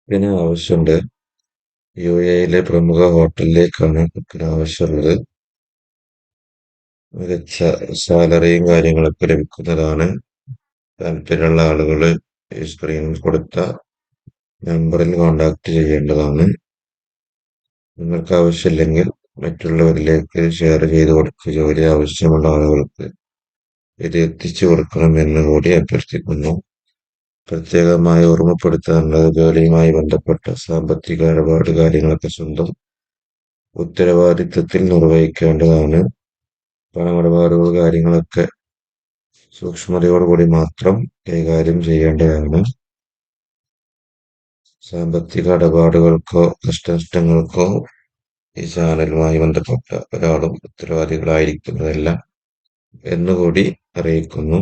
ഇതിന് ആവശ്യമുണ്ട്. യുഎഇയിലെ പ്രമുഖ ഹോട്ടലിലേക്കാണ് കുക്കിന് ആവശ്യമുള്ളത്. മികച്ച സാലറിയും കാര്യങ്ങളൊക്കെ ലഭിക്കുന്നതാണ്. താല്പര്യമുള്ള ആളുകൾ ഈ സ്ക്രീനിൽ കൊടുത്ത നമ്പറിൽ കോൺടാക്ട് ചെയ്യേണ്ടതാണ്. നിങ്ങൾക്ക് ആവശ്യമില്ലെങ്കിൽ മറ്റുള്ളവരിലേക്ക് ഷെയർ ചെയ്ത് കൊടുത്ത് ജോലി ആവശ്യമുള്ള ആളുകൾക്ക് ഇത് എത്തിച്ചു കൊടുക്കണമെന്ന് കൂടി അഭ്യർത്ഥിക്കുന്നു. പ്രത്യേകമായി ഓർമ്മപ്പെടുത്താനുള്ളത്, ജോലിയുമായി ബന്ധപ്പെട്ട സാമ്പത്തിക ഇടപാട് കാര്യങ്ങളൊക്കെ സ്വന്തം ഉത്തരവാദിത്തത്തിൽ നിർവഹിക്കേണ്ടതാണ്. പണമിടപാടുകൾ കാര്യങ്ങളൊക്കെ സൂക്ഷ്മതയോടുകൂടി മാത്രം കൈകാര്യം ചെയ്യേണ്ടതാണ്. സാമ്പത്തിക ഇടപാടുകൾക്കോ കഷ്ടനഷ്ടങ്ങൾക്കോ ഈ ചാനലുമായി ബന്ധപ്പെട്ട ഒരാളും ഉത്തരവാദികളായിരിക്കുന്നതല്ല എന്നുകൂടി അറിയിക്കുന്നു.